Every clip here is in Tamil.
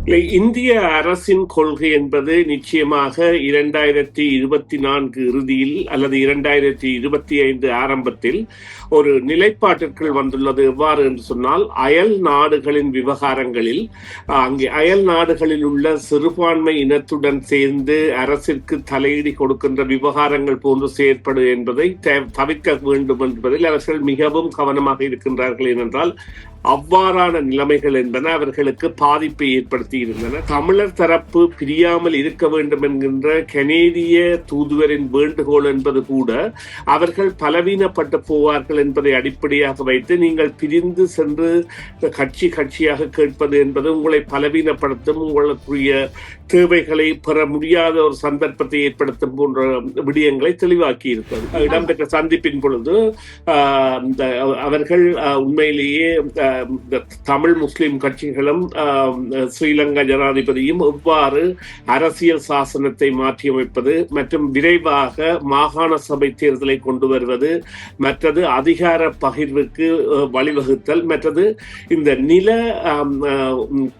இல்லை, இந்திய அரசின் கொள்கை என்பது நிச்சயமாக 2024 இறுதியில் அல்லது 2025 ஆரம்பத்தில் ஒரு நிலைப்பாட்டிற்குள் வந்துள்ளது. எவ்வாறு என்று சொன்னால், அயல் நாடுகளின் விவகாரங்களில் அங்கே அயல் நாடுகளில் உள்ள சிறுபான்மை இனத்துடன் சேர்ந்து அரசிற்கு தலையீடு கொடுக்கின்ற விவகாரங்கள் போன்று செயற்படு என்பதை தவிர்க்க வேண்டும் என்பதில் அவர்கள் மிகவும் கவனமாக இருக்கின்றார்கள். ஏனென்றால் அவ்வாறான நிலைமைகள் என்பன அவர்களுக்கு பாதிப்பை ஏற்படுத்தி இருந்தன. தமிழர் தரப்பு பிரியாமல் இருக்க வேண்டும் என்கின்ற கனேடிய தூதுவரின் வேண்டுகோள் என்பது கூட அவர்கள் பலவீனப்பட்டு போவார்கள் என்பதை அடிப்படையாக வைத்து நீங்கள் பிரிந்து சென்று கட்சியாக கேட்பது என்பது உங்களை பலவீனப்படுத்தும், உங்களுக்குரிய தேவைகளை பெற முடியாத ஒரு சந்தர்ப்பத்தை ஏற்படுத்தும் போன்ற விடயங்களை தெளிவாக்கி இருக்கிறது. இடம்பெற்ற சந்திப்பின் பொழுது அவர்கள் உண்மையிலேயே தமிழ் முஸ்லிம் கட்சிகளும் ஸ்ரீலங்கா ஜனாதிபதியும் எவ்வாறு அரசியல் சாசனத்தை மாற்றியமைப்பது மற்றும் விரைவாக மாகாண சபை தேர்தலை கொண்டு வருவது, மற்றது அதிகார பகிர்வுக்கு வழிவகுத்தல், மற்றது இந்த நில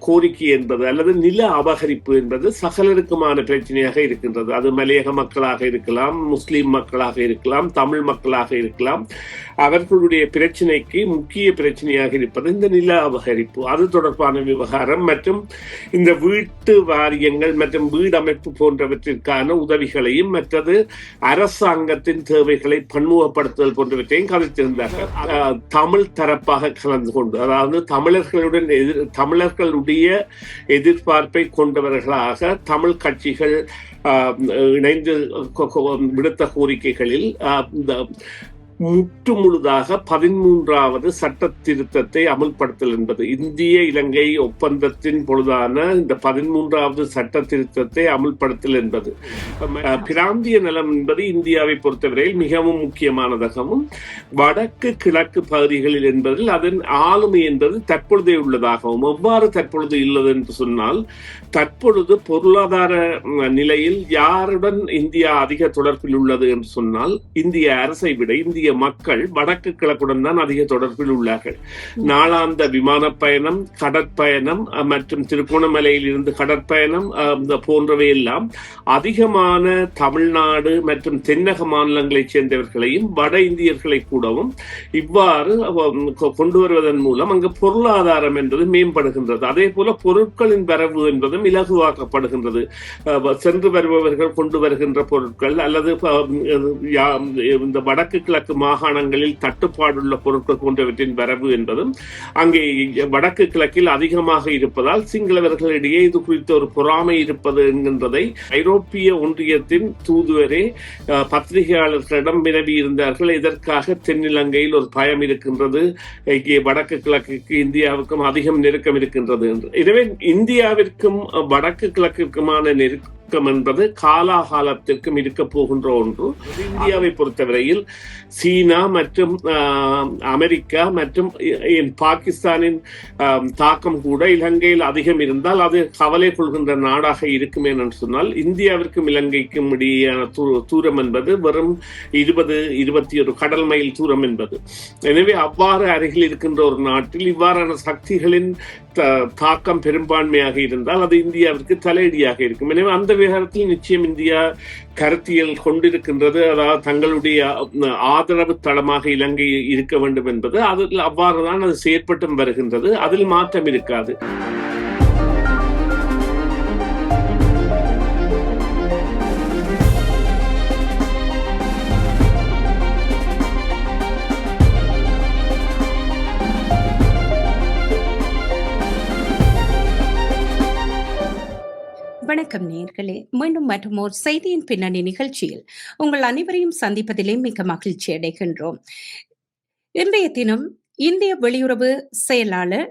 கோரிக்கை என்பது அல்லது நில அபகரிப்பு என்பது சகலருக்குமான பிரச்சனையாக இருக்கின்றது. அது மலையக மக்களாக இருக்கலாம், முஸ்லிம் மக்களாக இருக்கலாம், தமிழ் மக்களாக இருக்கலாம். அவர்களுடைய பிரச்சனைக்கு முக்கிய பிரச்சனையாக இருப்பது இந்த நில அபகரிப்பு, அது தொடர்பான விவகாரம் மற்றும் இந்த வீட்டு வாரியங்கள் மற்றும் வீடமைப்பு போன்றவற்றிற்கான உதவிகளையும் மற்றது அரசாங்கத்தின் தேவைகளை பன்முகப்படுத்துதல் போன்றவற்றையும் கதைத்திருந்தார்கள். தமிழ் தரப்பாக கலந்து கொண்டு, அதாவது தமிழர்களுடைய எதிர்பார்ப்பை கொண்டவர்களாக தமிழ் கட்சிகள் இணைந்து விடுத்த கோரிக்கைகளில் முற்றுமுழுதாக 13வது சட்ட திருத்தத்தை அமல்படுத்தல் என்பது, இந்திய இலங்கை ஒப்பந்தத்தின் பொழுதான இந்த 13வது சட்ட திருத்தத்தை அமல்படுத்தல் என்பது பிராந்திய நலம் என்பது இந்தியாவை பொறுத்தவரையில் மிகவும் முக்கியமானதாகவும், வடக்கு கிழக்கு பகுதிகளில் என்பதில் அதன் ஆளுமை என்பது தற்பொழுதே உள்ளதாகவும், எவ்வாறு தற்பொழுது உள்ளது என்று சொன்னால், தற்பொழுது பொருளாதார நிலையில் யாருடன் இந்தியா அதிக தொடர்பில் உள்ளது என்று சொன்னால், இந்திய அரசை விட இந்திய மக்கள் வடக்கு கிழக்குடன் தான் அதிக தொடர்பில் உள்ளார்கள். நாளாந்த விமான பயணம், கடற்பயணம் மற்றும் திருகோணமலையில் இருந்து கடற்பயணம் போன்றவை எல்லாம் அதிகமான தமிழ்நாடு மற்றும் தென்னக மாநிலங்களைச் சேர்ந்தவர்களையும் வட இந்தியர்களை கூடவும் இவ்வாறு கொண்டு வருவதன் மூலம் அங்கு பொருளாதாரம் என்பது மேம்படுகின்றது. அதே போல பொருட்களின் வரவு என்பதும் இலகுவாக்கப்படுகின்றது. சென்று வருபவர்கள் கொண்டு வருகின்ற பொருட்கள் அல்லது இந்த வடக்கு கிழக்கு மாகாணங்களில் தட்டுப்பாடுள்ள பொருட்கள் போன்றவற்றின் வரவு என்பதும் அங்கே வடக்கு கிழக்கில் அதிகமாக இருப்பதால் சிங்களவர்களிடையே இது குறித்த ஒரு பொறாமை இருப்பது என்கின்றதை ஐரோப்பிய ஒன்றியத்தின் தூதுவரே பத்திரிகையாளர்களிடம் வினவி இருந்தார்கள். இதற்காக தென்னிலங்கையில் ஒரு பயம் இருக்கின்றது, வடக்கு கிழக்குக்கு இந்தியாவுக்கும் அதிகம் நெருக்கம் இருக்கின்றது என்று. எனவே இந்தியாவிற்கும் வடக்கு கிழக்கிற்குமான நெருக்கம் என்பது காலாகாலத்திற்கும் இருக்க போகின்ற ஒன்று. இந்தியாவை பொறுத்தவரையில் சீனா மற்றும் அமெரிக்கா மற்றும் பாகிஸ்தானின் தாக்கம் கூட இலங்கையில் அதிகம் இருந்தால் அது கவலை கொள்கின்ற நாடாக இருக்கும் என்று சொன்னால், இந்தியாவிற்கும் இலங்கைக்கும் இடையேயான தூரம் என்பது வெறும் 20-21 கடல் மைல் தூரம் என்பது. எனவே அவ்வாறு அருகில் இருக்கின்ற ஒரு நாட்டில் இவ்வாறான சக்திகளின் தாக்கம் பெரும்பான்மையாக இருந்தால் அது இந்தியாவிற்கு தலையடியாக இருக்கும். எனவே அந்த விவகாரத்தில் நிச்சயம் இந்தியா கருத்தியல் கொண்டிருக்கின்றது. அதாவது தங்களுடைய ஆதரவு தளமாக இலங்கை இருக்க வேண்டும் என்பது அதில் அவ்வாறுதான் அது செயற்பட்டும் வருகின்றது. அதில் மாற்றம் இருக்காது. வணக்கம் நேயர்களே, மீண்டும் மற்றும் ஒரு செய்தியின் பின்னணி நிகழ்ச்சியில் உங்கள் அனைவரையும் சந்திப்பதிலே மிக மகிழ்ச்சி அடைகின்றோம். இன்றைய தினம் இந்திய வெளியுறவு செயலாளர்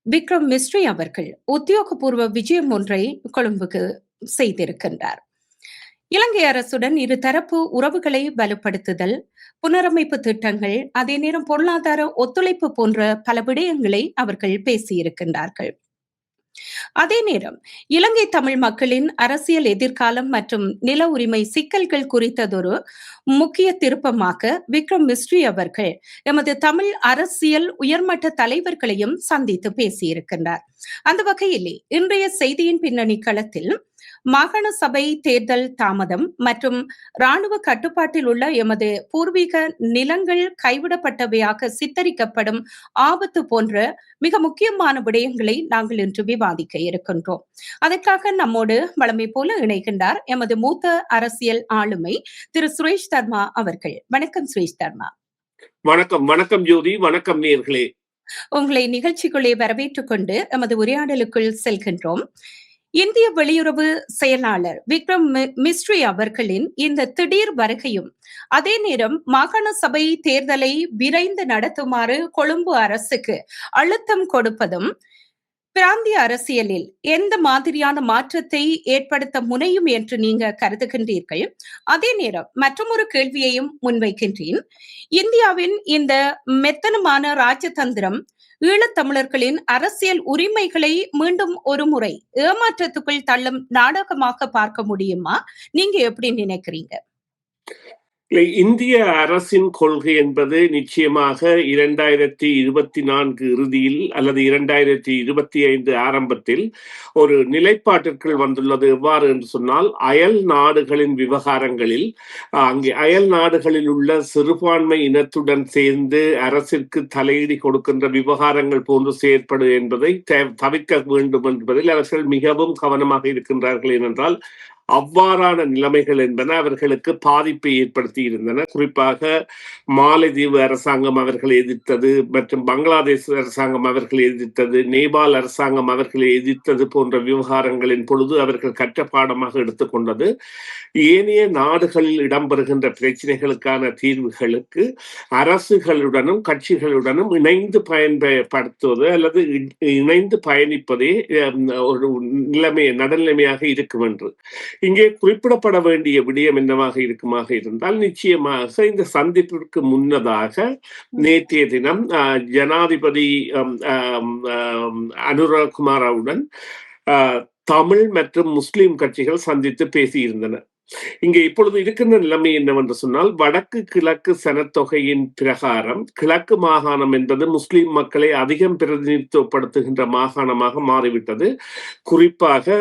விக்ரம் மிஸ்ரி அவர்கள் உத்தியோகபூர்வ விஜயம் ஒன்றை கொழும்புக்கு செய்திருக்கின்றார். இலங்கை அரசுடன் இருதரப்பு உறவுகளை வலுப்படுத்துதல், புனரமைப்பு திட்டங்கள், அதே நேரம் பொருளாதார ஒத்துழைப்பு போன்ற பல விடயங்களை அவர்கள் பேசியிருக்கின்றார்கள். அதே நேரம் இலங்கை தமிழ் மக்களின் அரசியல் எதிர்காலம் மற்றும் நில உரிமை சிக்கல்கள் குறித்ததொரு முக்கிய திருப்பமாக விக்ரம் மிஸ்ரி அவர்கள் எமது தமிழ் அரசியல் உயர்மட்ட தலைவர்களையும் சந்தித்து பேசியிருக்கின்றார். அந்த வகையிலே இன்றைய செய்தியின் பின்னணி களத்தில் மாகாண சபை தேர்தல் தாமதம் மற்றும் இராணுவ கட்டுப்பாட்டில் உள்ள எமது பூர்வீக நிலங்கள் கைவிடப்பட்டவையாக சித்தரிக்கப்படும் ஆபத்து போன்ற மிக முக்கியமான விடயங்களை நாங்கள் இன்று விவாதிக்க இருக்கின்றோம். அதற்காக நம்மோடு வழமை போல இணைகின்றார் எமது மூத்த அரசியல் ஆளுமை திரு சுரேஷ் தர்மா அவர்கள். வணக்கம் சுரேஷ் தர்மா. வணக்கம். வணக்கம் ஜோதி. வணக்கம் நேயர்களே. உங்களை நிகழ்ச்சிக்குள்ளே வரவேற்றுக் கொண்டு எமது உரையாடலுக்குள் செல்கின்றோம். இந்திய வெளியுறவு செயலாளர் விக்ரம் மிஸ்ரி அவர்களின் இந்த திடீர் வருகையும் அதே நேரம் மாகாண சபை தேர்தலை விரைந்து நடத்துமாறு கொழும்பு அரசுக்கு அழுத்தம் கொடுப்பதும் பிராந்திய அரசியலில் எந்த மாதிரியான மாற்றத்தை ஏற்படுத்த முனையும் என்று நீங்க கருதுகின்றீர்கள்? அதே நேரம் மற்றொரு கேள்வியையும் முன்வைக்கின்றேன். இந்தியாவின் இந்த மெத்தனமான ராஜதந்திரம் ஈழத்தமிழர்களின் அரசியல் உரிமைகளை மீண்டும் ஒரு முறை ஏமாற்றத்துக்குள் தள்ளும் நாடகமாக பார்க்க முடியுமா? நீங்க எப்படி நினைக்கிறீங்க? இந்திய அரசின் கொள்கை என்பது நிச்சயமாக 2024 இறுதியில் அல்லது 2025 ஆரம்பத்தில் ஒரு நிலைப்பாட்டிற்குள் வந்துள்ளது. எவ்வாறு என்று சொன்னால், அயல் நாடுகளின் விவகாரங்களில் அங்கே அயல் நாடுகளில் உள்ள சிறுபான்மை இனத்துடன் சேர்ந்து அரசிற்கு தலையீடு கொடுக்கின்ற விவகாரங்கள் போன்று செயற்படும் என்பதை தவிர்க்க வேண்டும் என்பதில் அவர்கள் மிகவும் கவனமாக இருக்கின்றார்கள். ஏனென்றால் அவ்வாறான நிலைமைகள் என்பன அவர்களுக்கு பாதிப்பை ஏற்படுத்தி இருந்தன. குறிப்பாக மாலைதீவு அரசாங்கம் அவர்களை எதிர்த்தது மற்றும் பங்களாதேஷ் அரசாங்கம் அவர்களை எதிர்த்தது, நேபாள் அரசாங்கம் அவர்களை எதிர்த்தது போன்ற விவகாரங்களின் பொழுது அவர்கள் கற்ற பாடமாக எடுத்துக்கொண்டது ஏனைய நாடுகளில் இடம்பெறுகின்ற பிரச்சனைகளுக்கான தீர்வுகளுக்கு அரசுகளுடனும் கட்சிகளுடனும் இணைந்து பயன்படுத்துவது அல்லது இணைந்து பயணிப்பதே ஒரு நடுநிலைமையாக இருக்கும் என்று இங்கே குறிப்பிடப்பட வேண்டிய விடயம் என்னவாக இருக்குமாக இருந்தால், நிச்சயமாக இந்த சந்திப்பிற்கு முன்னதாக நேற்றைய தினம் ஜனாதிபதி அனுரகுமாராவுடன் தமிழ் மற்றும் முஸ்லிம் கட்சிகள் சந்தித்து பேசியிருந்தன. இங்கே இப்பொழுது இருக்கின்ற நிலைமை என்னவென்று சொன்னால், வடக்கு கிழக்கு சனத்தொகையின் பிரகாரம் கிழக்கு மாகாணம் என்பது முஸ்லிம் மக்களை அதிகம் பிரதிநிதித்துவப்படுத்துகின்ற மாகாணமாக மாறிவிட்டது. குறிப்பாக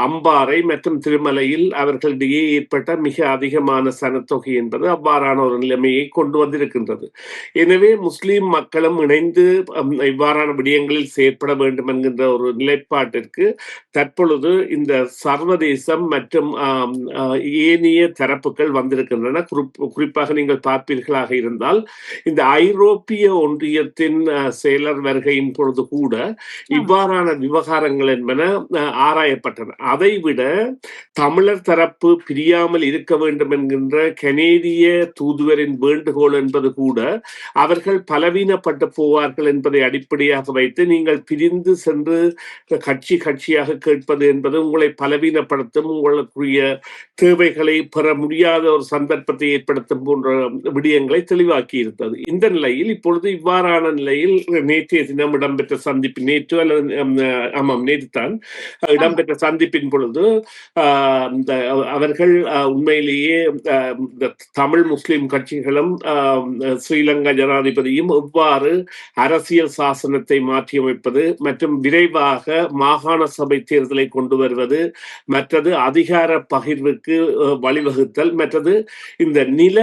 அம்பாறை மற்றும் திருமலையில் அவர்களிடையே ஏற்பட்ட மிக அதிகமான சனத்தொகை என்பது அவ்வாறான ஒரு நிலைமையை கொண்டு வந்திருக்கின்றது. எனவே முஸ்லிம் மக்களும் இணைந்து இவ்வாறான விடயங்களில் செயற்பட வேண்டும் என்கின்ற ஒரு நிலைப்பாட்டிற்கு தற்பொழுது இந்த சர்வதேசம் மற்றும் ஏனைய தரப்புகள் வந்திருக்கின்றன. குறிப்பாக நீங்கள் பார்ப்பீர்களாக இருந்தால், இந்த ஐரோப்பிய ஒன்றியத்தின் செயலர் வருகையின் பொழுது கூட இவ்வாறான விவகாரங்கள் என்பன ஆராயப்பட்டன. அதைவிட தமிழர் தரப்பு பிரியாமல் இருக்க வேண்டும் என்கின்ற கனேடிய தூதுவரின் வேண்டுகோள் என்பது கூட அவர்கள் பலவீனப்பட்டு போவார்கள் என்பதை அடிப்படையாக வைத்து நீங்கள் பிரிந்து சென்று கட்சியாக கேட்பது என்பது உங்களை பலவீனப்படுத்தும், உங்களுக்குரிய தேவைகளை பெற முடியாத ஒரு சந்தர்ப்பத்தை ஏற்படுத்தும் போன்ற விடயங்களை தெளிவாக்கி இருந்தது. இந்த நிலையில் இப்பொழுது இவ்வாறான நிலையில் நேற்றைய தினம் இடம்பெற்ற சந்திப்பின் நேற்று தான் இடம்பெற்ற சந்திப்பின் பொழுது அவர்கள் உண்மையிலேயே தமிழ் முஸ்லிம் கட்சிகளும் ஸ்ரீலங்கா ஜனாதிபதியும் எவ்வாறு அரசியல் சாசனத்தை மாற்றியமைப்பது மற்றும் விரைவாக மாகாண சபை தேர்தலை கொண்டு வருவது, மற்றது அதிகார பகிர்வுக்கு வழிவகுத்தல், மற்றது இந்த நில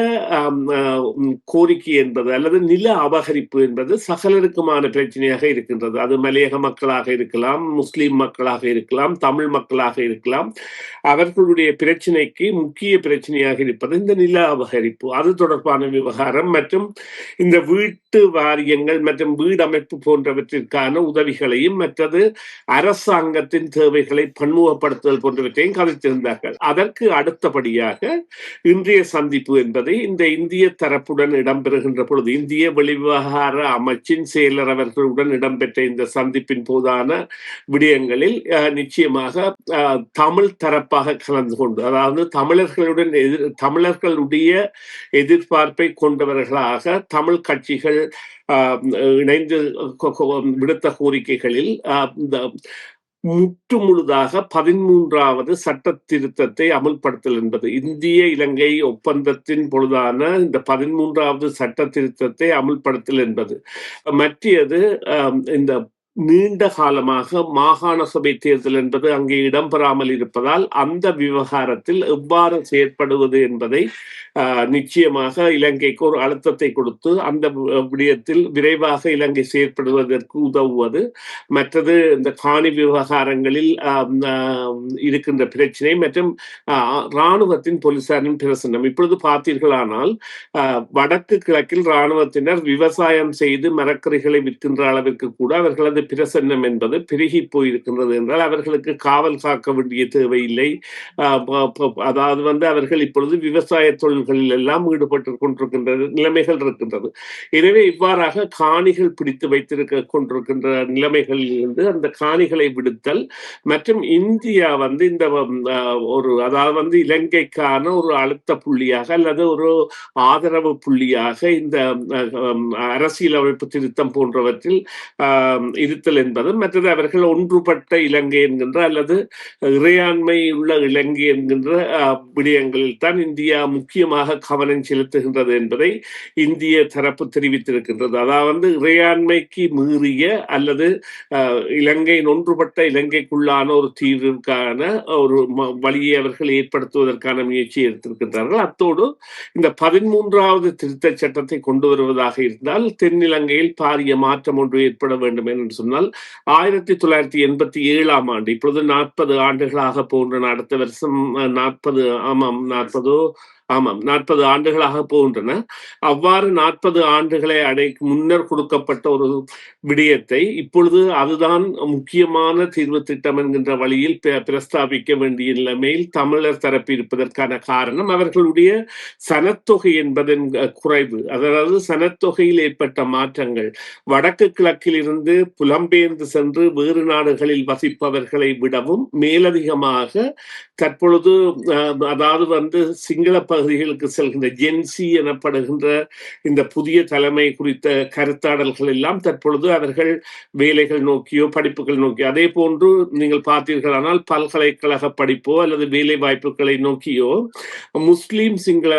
கோரிக்கை என்பது அல்லது நில அபகரிப்பு என்பது சகலருக்குமான பிரச்சனையாக இருக்கின்றது. அது மலையக மக்களாக இருக்கலாம், முஸ்லிம் மக்களாக இருக்கலாம், தமிழ் மக்களாக இருக்கலாம். அவர்களுடைய பிரச்சனைக்கு முக்கிய பிரச்சனையாக இருப்பது இந்த நில அபகரிப்பு, அது தொடர்பான விவகாரம் மற்றும் இந்த வீட்டு வாரியங்கள் மற்றும் வீடமைப்பு போன்றவற்றிற்கான உதவிகளையும் மற்றது அரசாங்கத்தின் தேவைகளை பன்முகப்படுத்துதல் போன்றவற்றையும் கதைத்திருந்தார்கள். கொண்டிருக்கிறார்கள். அதற்கு அடுத்தபடியாக இன்றைய சந்திப்பு என்பதை இந்த இந்திய தரப்புடன் இடம்பெறுகின்ற பொழுது இந்திய வெளிவிவகார அமைச்சின் செயலர் அவர்களுடன் இடம்பெற்ற இந்த சந்திப்பின் போதான விடயங்களில் நிச்சயமாக தமிழ் தரப்பாக கலந்து கொண்டு, அதாவது தமிழர்களுடைய எதிர்பார்ப்பை கொண்டவர்களாக தமிழ் கட்சிகள் இணைந்து விடுத்த கோரிக்கைகளில் முற்று முழுதாக 13வது சட்ட திருத்தத்தை அமுல்படுத்தல் என்பது இந்திய இலங்கை ஒப்பந்தத்தின் பொழுதான இந்த 13வது சட்ட திருத்தத்தை அமுல்படுத்தல் என்பது மற்றது இந்த நீண்ட காலமாக மாகாண சபை தேர்தல் என்பது அங்கே இடம்பெறாமல் இருப்பதால் அந்த விவகாரத்தில் எவ்வாறு செயற்படுவது என்பதை நிச்சயமாக இலங்கைக்கு ஒரு அழுத்தத்தை கொடுத்து அந்த விடயத்தில் விரைவாக இலங்கை செயற்படுவதற்கு உதவுவது. மற்றது இந்த காணி விவகாரங்களில் இருக்கின்ற பிரச்சனை மற்றும் இராணுவத்தின் போலீசாரின் பிரசன்னம். இப்பொழுது பார்த்தீர்களானால் வடக்கு கிழக்கில் இராணுவத்தினர் விவசாயம் செய்து மரக்கறிகளை விற்கின்ற அளவிற்கு கூட அவர்களது பிரசன்னம் என்பது பெருகி போயிருக்கின்றது என்றால் அவர்களுக்கு காவல் காக்க வேண்டிய தேவையில்லை. அதாவது அவர்கள் இப்பொழுது விவசாய தொழில்களில் எல்லாம் ஈடுபட்டு கொண்டிருக்கின்ற நிலைமைகள் இருக்கின்றது. எனவே இவ்வாறாக காணிகள் பிடித்து வைத்திருக்க கொண்டிருக்கின்ற நிலைமைகளில் இருந்து அந்த காணிகளை விடுத்தல் மற்றும் இந்தியா இந்த ஒரு அதாவது இலங்கைக்கான ஒரு அழுத்த புள்ளியாக அல்லது ஒரு ஆதரவு புள்ளியாக இந்த அரசியலமைப்பு திருத்தம் போன்றவற்றில் இருத்தல் என்பது மற்றது அவர்கள் ஒன்றுபட்ட இலங்கை என்கின்ற அல்லது இறையாண்மை உள்ள இலங்கை என்கின்ற விடயங்களில் தான் இந்தியா முக்கியமாக கவனம் செலுத்துகின்றது என்பதை இந்திய தரப்பு தெரிவித்திருக்கின்றது. அதாவது இறையாண்மைக்கு மீறிய அல்லது இலங்கையின் ஒன்றுபட்ட இலங்கைக்குள்ளான ஒரு தீர்வுக்கான ஒரு வழியை அவர்கள் ஏற்படுத்துவதற்கான முயற்சியை எடுத்திருக்கின்றார்கள். அத்தோடு இந்த 13வது திருத்த சட்டத்தை கொண்டு வருவதாக இருந்தால் தென்னிலங்கையில் பாரிய மாற்றம் ஒன்று ஏற்பட வேண்டும் என்று சொன்னால் 1987ஆம் ஆண்டு இப்பொழுது 40 ஆண்டுகளாக போன்ற அடுத்த வருஷம் 40 ஆண்டுகளாக போகின்றன. அவ்வாறு 40 ஆண்டுகளை முன்னர் கொடுக்கப்பட்ட ஒரு விடயத்தை இப்பொழுது அதுதான் முக்கியமான தீர்வு திட்டம் என்கின்ற வழியில் பிரஸ்தாபிக்க வேண்டிய நிலைமையில் தமிழர் தரப்பு இருப்பதற்கான காரணம் அவர்களுடைய சனத்தொகை என்பதன் குறைவு. அதாவது சனத்தொகையில் ஏற்பட்ட மாற்றங்கள் வடக்கு கிழக்கில் இருந்து புலம்பெயர்ந்து சென்று வேறு நாடுகளில் வசிப்பவர்களை விடவும் மேலதிகமாக தற்பொழுது அதாவது சிங்கள பகுதிகளுக்கு செல்கின்ற ஜென்சி எனப்படுகின்ற இந்த புதிய தலைமை குறித்த கருத்தாடல்கள் எல்லாம் தற்பொழுது அவர்கள் வேலைகள் நோக்கியோ படிப்புகள் நோக்கியோ, அதே போன்று நீங்கள் பார்த்தீர்களானால் பல்கலைக்கழக படிப்போ அல்லது வேலை வாய்ப்புகளை நோக்கியோ முஸ்லீம் சிங்கள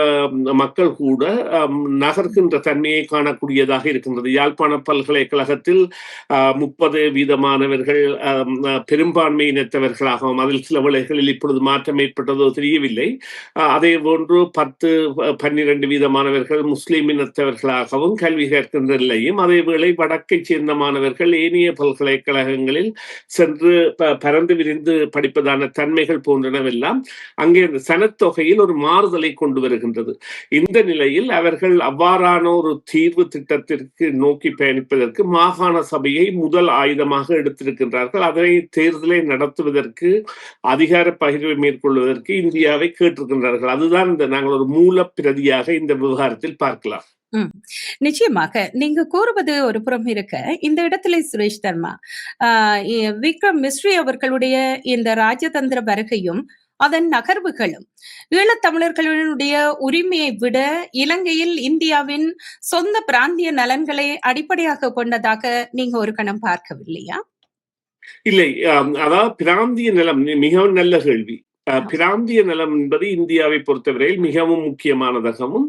மக்கள் கூட நகர்கின்ற தன்மையை காணக்கூடியதாக இருக்கின்றது. யாழ்ப்பாண பல்கலைக்கழகத்தில் 30% மாணவர்கள் பெரும்பான்மை இனத்தவர்களாகவும் அதில் சில வேளைகளில் இப்பொழுது மாற்றம் ஏற்பட்டதோ தெரியவில்லை. அதே போன்று 10-12% மாணவர்கள் முஸ்லீம் இனத்தவர்களாகவும் கல்வி கற்கின்ற நிலையும், அதேவேளை வடக்கை சேர்ந்த மாணவர்கள் ஏனைய பல்கலைக்கழகங்களில் சென்று பரந்து விரிந்து படிப்பதான தன்மைகள் போன்றனவெல்லாம் அங்கே இந்த சனத்தொகையில் ஒரு மாறுதலை கொண்டு வருகின்றது. இந்த நிலையில் அவர்கள் அவ்வாறான ஒரு தீர்வு திட்டத்திற்கு நோக்கி பயணிப்பதற்கு மாகாண சபையை முதல் ஆயுதமாக எடுத்திருக்கின்றார்கள். அதனை தேர்தலை நடத்துவதற்கு அதிகார பகிர்வை மேற்கொள்வதற்கு இந்தியாவை கேட்டிருக்கின்றார்கள். அதுதான் நாங்கள் ஒரு மூல பிரதியாக இந்த விவகாரத்தில் பார்க்கலாம். நிச்சயமாக நீங்க கூறுவது ஒரு புறம் இருக்க, இந்த இடத்துல சுரேஷ் தர்மா விக்ரம் மிஸ்ரி அவர்களுடைய இந்த ராஜதந்திர வருகையும் அதன் நகர்வுகளும் ஈழத்தமிழர்களுடைய உரிமையை விட இலங்கையில் இந்தியாவின் சொந்த பிராந்திய நலன்களை அடிப்படையாக கொண்டதாக நீங்க ஒரு கணம் பார்க்கவில்லையா? இல்லை, அதாவது பிராந்திய நலம் மிகவும் நல்ல கேள்வி. பிராந்திய நலம் என்பது இந்தியாவை பொறுத்தவரையில் மிகவும் முக்கியமானதாகவும்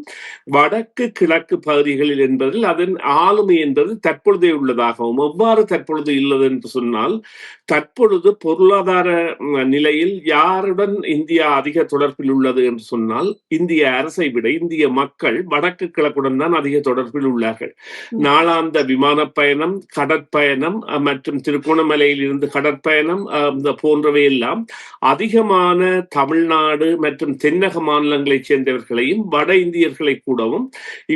வடக்கு கிழக்கு பகுதிகளில் என்பதில் அதன் ஆளுமை என்பது தற்பொழுதே உள்ளதாகவும், எவ்வாறு தற்பொழுது உள்ளது என்று சொன்னால் தற்பொழுது பொருளாதார நிலையில் யாருடன் இந்தியா அதிக தொடர்பில் உள்ளது என்று சொன்னால் இந்திய அரசை விட இந்திய மக்கள் வடக்கு கிழக்குடன் தான் அதிக தொடர்பில் உள்ளார்கள். நாளாந்த விமான பயணம், கடற்பயணம் மற்றும் திருகோணமலையில் இருந்து கடற்பயணம் போன்றவை எல்லாம் அதிகமான தமிழ்நாடு மற்றும் தென்னக மாநிலங்களைச் சேர்ந்தவர்களையும் வட இந்தியர்களை கூடவும்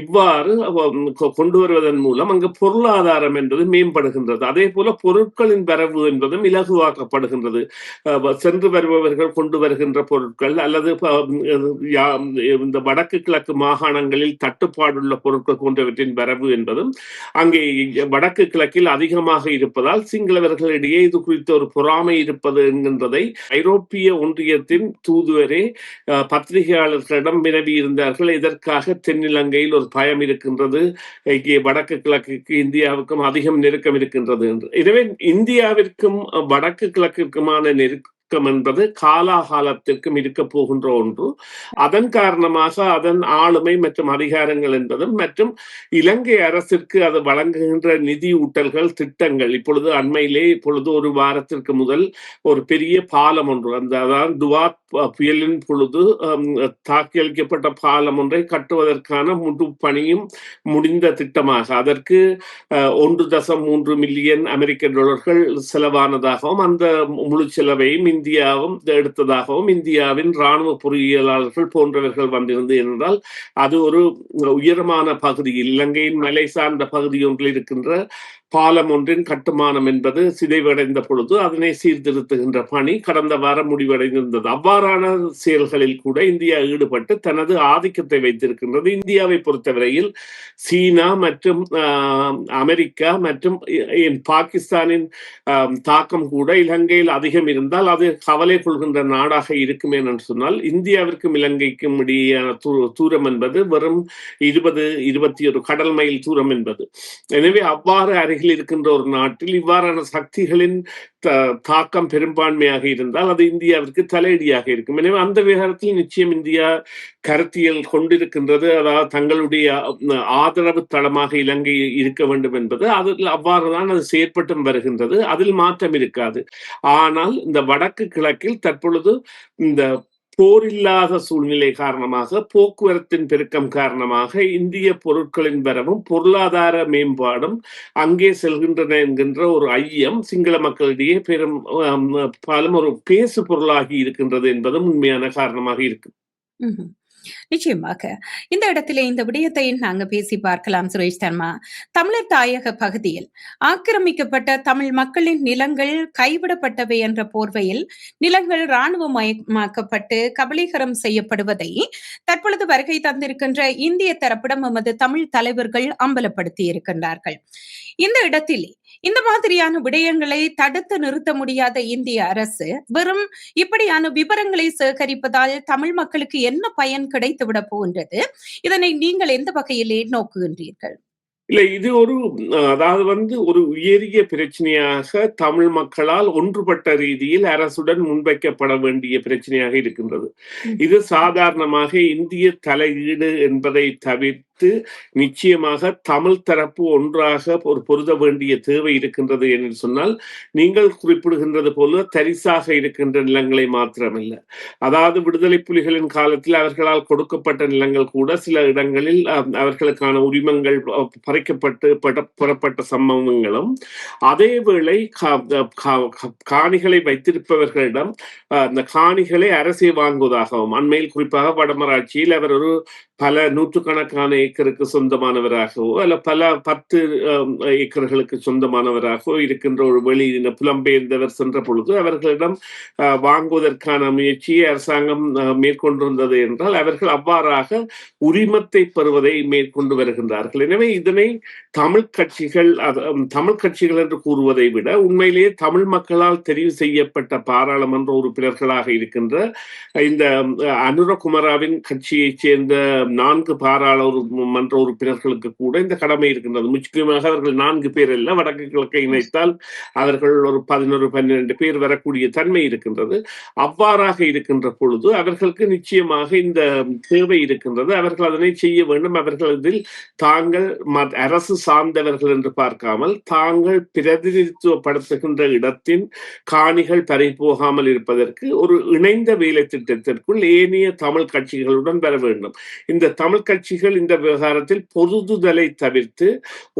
இவ்வாறு கொண்டு வருவதன் மூலம் அங்கு பொருளாதாரம் என்பது மேம்படுகின்றது. அதே போல பொருட்களின் வரவு என்பதும் இலகுவாக்கப்படுகின்றது. சென்று வருபவர்கள் கொண்டு வருகின்ற பொருட்கள் அல்லது இந்த வடக்கு கிழக்கு மாகாணங்களில் தட்டுப்பாடுள்ள பொருட்கள் போன்றவற்றின் வரவு என்பதும் அங்கே வடக்கு கிழக்கில் அதிகமாக இருப்பதால் சிங்களவர்களிடையே இது குறித்த ஒரு பொறாமை இருப்பது என்கின்றதை ஐரோப்பிய ஒன்றியத்தின் தூதுவரே பத்திரிகையாளர்களிடம் வினவி இருந்தார்கள். இதற்காக தென்னிலங்கையில் ஒரு பயம் இருக்கின்றது, வடக்கு கிழக்குக்கு இந்தியாவுக்கும் அதிகம் நெருக்கம் இருக்கின்றது என்று. எனவே இந்தியாவிற்கும் வடக்கு கிழக்கிற்குமான நெருக்கம் என்பது காலாகாலத்திற்கும் இருக்க போகின்ற ஒன்று. அதன் காரணமாக அதன் ஆளுமை மற்றும் அதிகாரங்கள் என்பதும் மற்றும் இலங்கை அரசிற்கு அது வழங்குகின்ற நிதி ஊட்டல்கள் திட்டங்கள் இப்பொழுது அண்மையிலே இப்பொழுது ஒரு வாரத்திற்கு முதல் ஒரு பெரிய பாலம் ஒன்று அதாவது துவாத் புயலின் பொழுது தாக்கி அளிக்கப்பட்ட பாலம் ஒன்றை கட்டுவதற்கான முழு பணியும் முடிந்த திட்டமாக அதற்கு 1.3 மில்லியன் அமெரிக்க டாலர்கள் செலவானதாகவும் அந்த முழு செலவையும் இந்தியாவும் எடுத்ததாகவும் இந்தியாவின் இராணுவ பொறியியலாளர்கள் போன்றவர்கள் வந்திருந்து என்றால் அது ஒரு உயரமான பகுதியில் இலங்கையின் மலை சார்ந்த பகுதி ஒன்றில் இருக்கின்ற பாலம் ஒன்றின் கட்டுமானம் என்பது சிதைவடைந்த பொழுது அதனை சீர்திருத்துகின்ற பணி கடந்த வாரம் முடிவடைந்திருந்தது. அவ்வாறான செயல்களில் கூட இந்தியா ஈடுபட்டு தனது ஆதிக்கத்தை வைத்திருக்கின்றது. இந்தியாவை பொறுத்தவரையில் சீனா மற்றும் அமெரிக்கா மற்றும் பாகிஸ்தானின் தாக்கம் கூட இலங்கையில் அதிகம் இருந்தால் அது கவலை கொள்கின்ற நாடாக இருக்குமே என்று சொன்னால் இந்தியாவிற்கும் இலங்கைக்கும் இடையேயான தூரம் என்பது வெறும் 20-21 கடல் மைல் தூரம் என்பது. எனவே அவ்வாறு அருகில் இருக்கின்ற ஒரு நாட்டில் இவ்வாறான சக்திகளின் தாக்கம் பெரும்பான்மையாக இருந்தால் அது இந்தியாவிற்கு தலையடியாக இருக்கும். எனவே அந்த விவகாரத்தில் நிச்சயம் இந்தியா கருத்தியல் கொண்டிருக்கின்றது. அதாவது தங்களுடைய ஆதரவு தளமாக இலங்கை இருக்க வேண்டும் என்பது அதில் அவ்வாறுதான் அது செயற்பட்டும் வருகின்றது. அதில் மாற்றம் இருக்காது. ஆனால் இந்த வடக்கு கிழக்கில் தற்பொழுது இந்த போரில்லாத சூழ்நிலை காரணமாக போக்குவரத்தின் பெருக்கம் காரணமாக இந்திய பொருட்களின் வரவும் பொருளாதார மேம்பாடும் அங்கே செல்கின்றன என்கின்ற ஒரு ஐயம் சிங்கள மக்களிடையே பெரும் ஒரு பேசு பொருளாகி இருக்கின்றது என்பதும் உண்மையான காரணமாக இருக்கு. நிச்சயமாக இந்த இடத்திலே இந்த விடயத்தை நாங்க பேசி பார்க்கலாம். சுரேஷ் தர்மா, தமிழர் தாயக பகுதியில் ஆக்கிரமிக்கப்பட்ட தமிழ் மக்களின் நிலங்கள் கைவிடப்பட்டவை என்ற போர்வையில் நிலங்கள் இராணுவமயமாக்கப்பட்டு கபலீகரம் செய்யப்படுவதை தற்பொழுது வருகை தந்திருக்கின்ற இந்திய தரப்பிடம் எமது தமிழ் தலைவர்கள் அம்பலப்படுத்தி இருக்கின்றார்கள். இந்த இடத்திலே இந்த மாதிரியான விடயங்களை தடுத்து நிறுத்த முடியாத இந்திய அரசு வெறும் இப்படியான விவரங்களை சேகரிப்பதால் தமிழ் மக்களுக்கு என்ன பயன் கிடைத்துவிட போன்றது? இதனை நீங்கள் எந்த வகையிலே நோக்குகின்றீர்கள்? இல்ல இது அதாவது ஒரு உயரிய பிரச்சனையாக தமிழ் மக்களால் ஒன்றுபட்ட ரீதியில் அரசுடன் முன்வைக்கப்பட வேண்டிய பிரச்சனையாக இருக்கின்றது. இது சாதாரணமாக இந்திய தலையீடு என்பதை தவிர்த்து நிச்சயமாக தமிழ் தரப்பு ஒன்றாக ஒரு பொருத வேண்டிய தேவை இருக்கின்றது என்று சொன்னால் நீங்கள் குறிப்பிடுகின்றது போல தரிசாக இருக்கின்ற நிலங்களை மாத்திரமல்ல, அதாவது விடுதலை புலிகளின் காலத்தில் அவர்களால் கொடுக்கப்பட்ட நிலங்கள் கூட சில இடங்களில் அவர்களுக்கான உரிமங்கள் பறிக்கப்பட்டு பெறப்பட்ட சம்பவங்களும் அதேவேளை காணிகளை வைத்திருப்பவர்களிடம் அந்த காணிகளை அரசே வாங்குவதாகவும் அண்மையில் குறிப்பாக வடமராட்சியில் அவர் ஒரு பல நூற்றுக்கணக்கான ஏக்கருக்கு சொந்தமானவராகவோ அல்ல பல 10 ஏக்கர்களுக்கு சொந்தமானவராகவோ இருக்கின்ற ஒரு வெளியின புலம்பெயர்ந்தவர் சென்ற பொழுது அவர்களிடம் வாங்குவதற்கான முயற்சியை அரசாங்கம் மேற்கொண்டிருந்தது என்றால் அவர்கள் அவ்வாறாக உரிமத்தை பெறுவதை மேற்கொண்டு வருகின்றார்கள். எனவே இதனை தமிழ் கட்சிகள் என்று கூறுவதை விட உண்மையிலேயே தமிழ் மக்களால் தெரிவு செய்யப்பட்ட பாராளுமன்ற உறுப்பினர்களாக இருக்கின்ற இந்த அனுரகுமாராவின் கட்சியைச் சேர்ந்த 4 பாராளுமன்ற உறுப்பினர்களுக்கு கூட இந்த கடமை இருக்கின்றது. முக்கியமாக அவர்கள் 4 பேர் அல்ல, வடக்கு கிழக்கை இணைத்தால் அவர்கள் ஒரு 11-12 பேர் வரக்கூடிய தன்மை இருக்கின்றது. அவ்வாறாக இருக்கின்ற பொழுது அவர்களுக்கு நிச்சயமாக இந்த தேவை இருக்கின்றது. அவர்கள் அதனை செய்ய வேண்டும். அவர்கள் இதில் தாங்கள் அரசு சார்ந்தவர்கள் என்று பார்க்காமல் தாங்கள் பிரதிநிதித்துவப்படுத்துகின்ற இடத்தின் காணிகள் பறிபோகாமல் இருப்பதற்கு ஒரு இணைந்த வேலை திட்டத்திற்குள் ஏனைய தமிழ் கட்சிகளுடன் வர வேண்டும். இந்த தமிழ் கட்சிகள் இந்த விவகாரத்தில் பொருதுதலை தவிர்த்து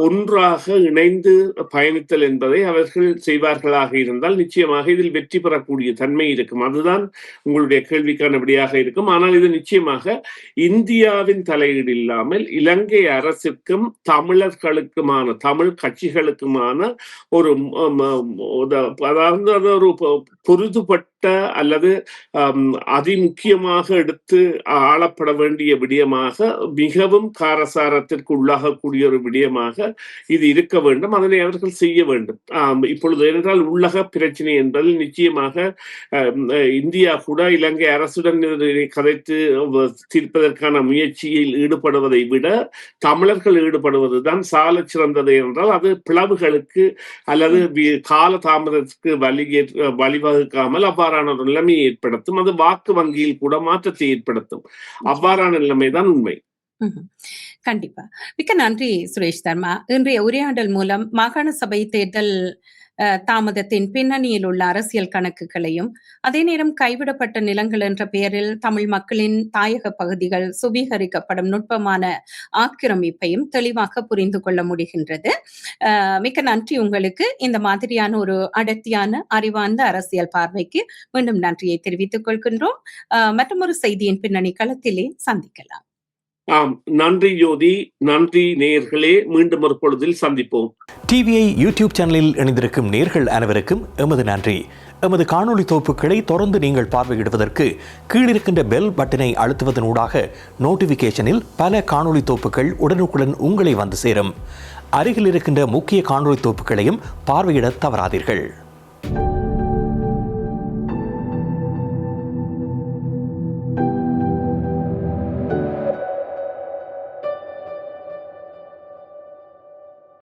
ஒன்றாக இணைந்து பயணித்தல் என்பதை அவர்கள் செய்வார்களாக இருந்தால் நிச்சயமாக இதில் வெற்றி பெறக்கூடிய தன்மை இருக்கும். அதுதான் உங்களுடைய கேள்விக்கான விடையாக இருக்கும். ஆனால் இது நிச்சயமாக இந்தியாவின் தலையீடு இல்லாமல் இலங்கை அரசுக்கும் தமிழர்களுக்குமான தமிழ் கட்சிகளுக்குமான ஒரு அதாவது அது ஒரு பொருதுபட்ட அல்லது அதிமுக்கியமாக எடுத்து ஆளப்பட வேண்டிய விடயமாக மிகவும் காரசாரத்திற்கு உள்ளாகக்கூடிய ஒரு விடயமாக இது இருக்க வேண்டும். அதனை அவர்கள் செய்ய வேண்டும். இப்பொழுது என்றால் உள்ளக பிரச்சனை என்பதில் நிச்சயமாக இந்தியா கூட இலங்கை அரசுடன் கதைத்து தீர்ப்பதற்கான முயற்சியில் ஈடுபடுவதை விட தமிழர்கள் ஈடுபடுவதுதான் சால சிறந்தது என்றால் அது பிளவுகளுக்கு அல்லது கால தாமதத்துக்கு வழிவகுக்காமல் அவ்வாறான ஒரு நிலைமையை ஏற்படுத்தும். அது வாக்கு வங்கியில் கூட மாற்றத்தை ஏற்படுத்தும். அவ்வாறான நிலைமைதான் உண்மை. கண்டிப்பா. மிக்க நன்றி சுரேஷ் தர்மா. இன்றைய உரையாடல் மூலம் மாகாண சபை தேர்தல் தாமதத்தின் பின்னணியில் உள்ள அரசியல் கணக்குகளையும் அதே நேரம் கைவிடப்பட்ட நிலங்கள் என்ற பெயரில் தமிழ் மக்களின் தாயக பகுதிகள் சுவீகரிக்கப்படும் நுட்பமான ஆக்கிரமிப்பையும் தெளிவாக புரிந்து கொள்ள முடிகின்றது. மிக்க நன்றி உங்களுக்கு. இந்த மாதிரியான ஒரு அடர்த்தியான அறிவார்ந்த அரசியல் பார்வைக்கு மீண்டும் நன்றியை தெரிவித்துக் கொள்கின்றோம். மற்றொரு செய்தியின் பின்னணி களத்திலே சந்திக்கலாம். ஆம், நன்றி ஜோதி. நன்றி நேயர்களே. மீண்டும் ஒரு பொழுதில் சந்திப்போம். டிவிஐ யூடியூப் சேனலில் இணைந்திருக்கும் நேயர்கள் அனைவருக்கும் எமது நன்றி. எமது காணொளி தொகுப்புகளை தொடர்ந்து நீங்கள் பார்வையிடுவதற்கு கீழிருக்கின்ற பெல் பட்டனை அழுத்துவதனூடாக நோட்டிபிகேஷனில் பல காணொளி தொகுப்புகள் உடனுக்குடன் உங்களை வந்து சேரும். அருகில் இருக்கின்ற முக்கிய காணொளி தொகுப்புகளையும் பார்வையிட தவறாதீர்கள்.